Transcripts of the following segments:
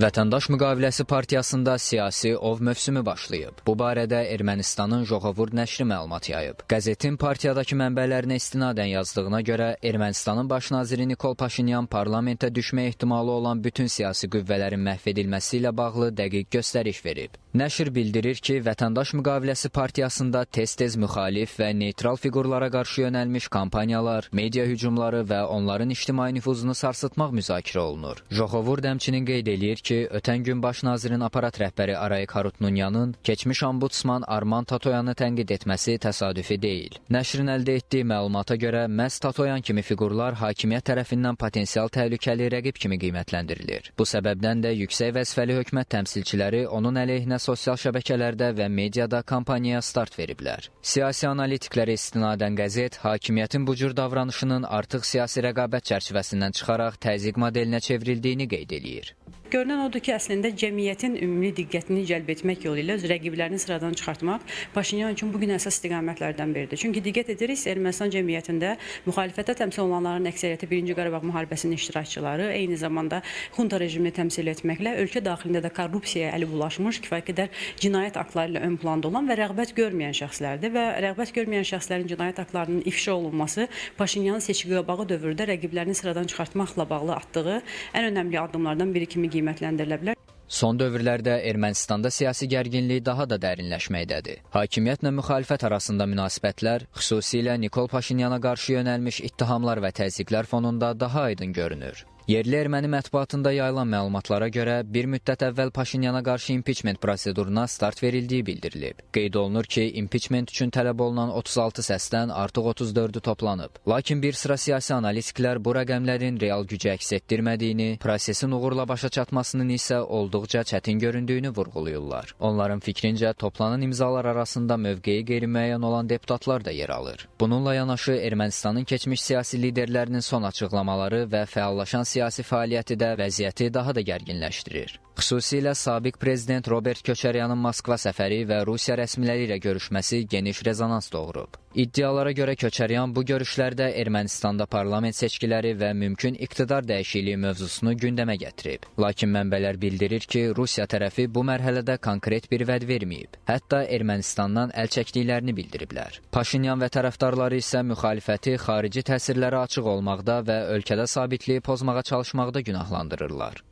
Vətəndaş Müqaviləsi Partiyasında siyasi ov mövsümü başlayıb. Bu barədə Ermənistanın Joxovurd nəşri məlumat yayıb. Qəzetin partiyadakı mənbələrinə istinadən yazdığına görə Ermənistanın baş naziri Nikol Paşinyan parlamentə düşmə ehtimalı olan bütün siyasi qüvvələrin məhv edilməsi ilə bağlı dəqiq göstəriş verib. Nəşr bildirir ki, Vətəndaş Müqaviləsi Partiyasında tez-tez müxalif və neytral fiqurlara qarşı yönəlmiş kampaniyalar, media hücumları və onların ictimai nüfuzunu sarsıtmaq müzakirə olunur. Joxovurd həmçinin qeyd eləyir ki, ötən gün baş nazirin aparat rəhbəri Arayik Harutyunyanın keçmiş ombudsman Arman Tatoyanı tənqid etməsi təsadüfi deyil. Nəşrin əldə etdiyi məlumata görə məhz Tatoyan kimi fiqurlar hakimiyyət tərəfindən potensial təhlükəli rəqib kimi qiymətləndirilir. Bu səbəbdən də yüksək vəzifəli hökumət təmsilçiləri onun əleyhinə sosial şəbəkələrdə və mediada kampaniyaya start veriblər. Siyasi analitiklərə istinadən qəzet hakimiyyətin bu cür davranışının artıq siyasi rəqabət çərçivəsindən çıxaraq təzyiq modelinə çevrildiyini qeyd eləyir. Görünən odur ki, əslində cəmiyyətin ümumi diqqətini cəlb etmək yolu ilə öz rəqiblərini sıradan çıxartmaq Paşinyan üçün bugün əsas istiqamətlərdən biridir. Çünki diqqət edirik, Ermənistan cəmiyyətində müxalifətə təmsil olunanların əksəriyyəti 1-ci Qarabağ müharibəsinin iştirakçıları, eyni zamanda xunta rejimini təmsil etməklə ölkə daxilində də korrupsiyaya əli bulaşmış, kifayət qədər cinayət aktları ilə ön planda olan və rəğbət görməyən şəxslərdir və rəğbət görməyən şəxslərin cinayət aktlarının ifşa olunması Paşinyanın seçki-qabağı dövrdə rəqiblərini sıradan çıxartmaqla bağlı atdığı ən önəmli addımlardan biri kimi qiymətləndirilə bilər. Son dövrlərdə Ermənistanda siyasi gərginlik daha da dərinləşməkdədir. Hakimiyyətlə müxalifət arasında münasibətlər, xüsusilə Nikol Paşinyana qarşı yönəlmiş ittihamlar və təzyiqlər fonunda daha aydın görünür. Yerli erməni mətbuatında yayılan məlumatlara görə bir müddət əvvəl Paşinyana qarşı impiçment proseduruna start verildiyi bildirilib. Qeyd olunur ki, impiçment üçün tələb olunan 36 səsdən artıq 34-ü toplanıb. Lakin bir sıra siyasi analitiklər bu rəqəmlərin real gücü əks etdirmədiyini, prosesin uğurla başa çatmasının isə olduqca çətin göründüyünü vurğulayırlar. Onların fikrincə, toplanan imzalar arasında mövqeyi qeyri-müəyyən olan deputatlar da yer alır. Bununla yanaşı, Ermənistanın keçmiş siyasi liderlərinin son açıqlamaları və fəallaşan siyasi fəaliyyəti də vəziyyəti daha da gərginləşdirir. Xüsusilə sabiq prezident Robert Köçəryanın Moskva səfəri və Rusiya rəsmiləri ilə görüşməsi geniş rezonans doğurub. İddialara görə Köçəryan bu görüşlərdə Ermənistanda parlament seçkiləri və mümkün iqtidar dəyişikliyi mövzusunu gündəmə gətirib. Lakin mənbələr bildirir ki, Rusiya tərəfi bu mərhələdə konkret bir vəd verməyib. Hətta Ermənistandan əl çəkdiklərini bildiriblər. Paşinyan və tərəfdarları isə müxalifəti xarici təsirlərə açıq olmaqda və ölkədə sabitliyi pozmağa çalışmaqda günahlandırırlar.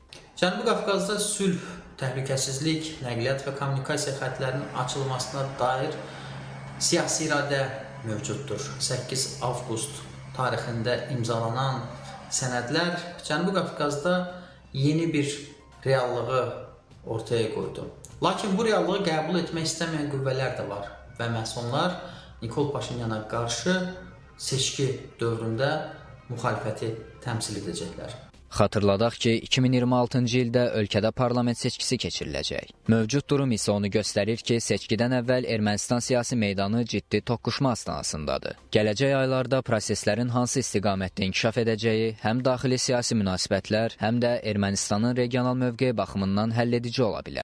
Cənubi Qafqazda sülh, təhlükəsizlik, nəqliyyat və kommunikasiya xəttlərinin açılmasına dair siyasi iradə mövcuddur. 8 avqust tarixində imzalanan sənədlər Cənubi Qafqazda yeni bir reallığı ortaya qoydu. Lakin bu reallığı qəbul etmək istəməyən qüvvələr də var və məhz onlar Nikol Paşinyana qarşı seçki dövründə müxalifəti təmsil edəcəklər. Xatırladaq ki, 2026-cı ildə ölkədə parlament seçkisi keçiriləcək. Mövcud durum isə onu göstərir ki, seçkidən əvvəl Ermənistan siyasi meydanı ciddi toqquşma astanasındadır. Gələcək aylarda proseslərin hansı istiqamətdə inkişaf edəcəyi həm daxili siyasi münasibətlər, həm də Ermənistanın regional mövqeyi baxımından həlledici ola bilər.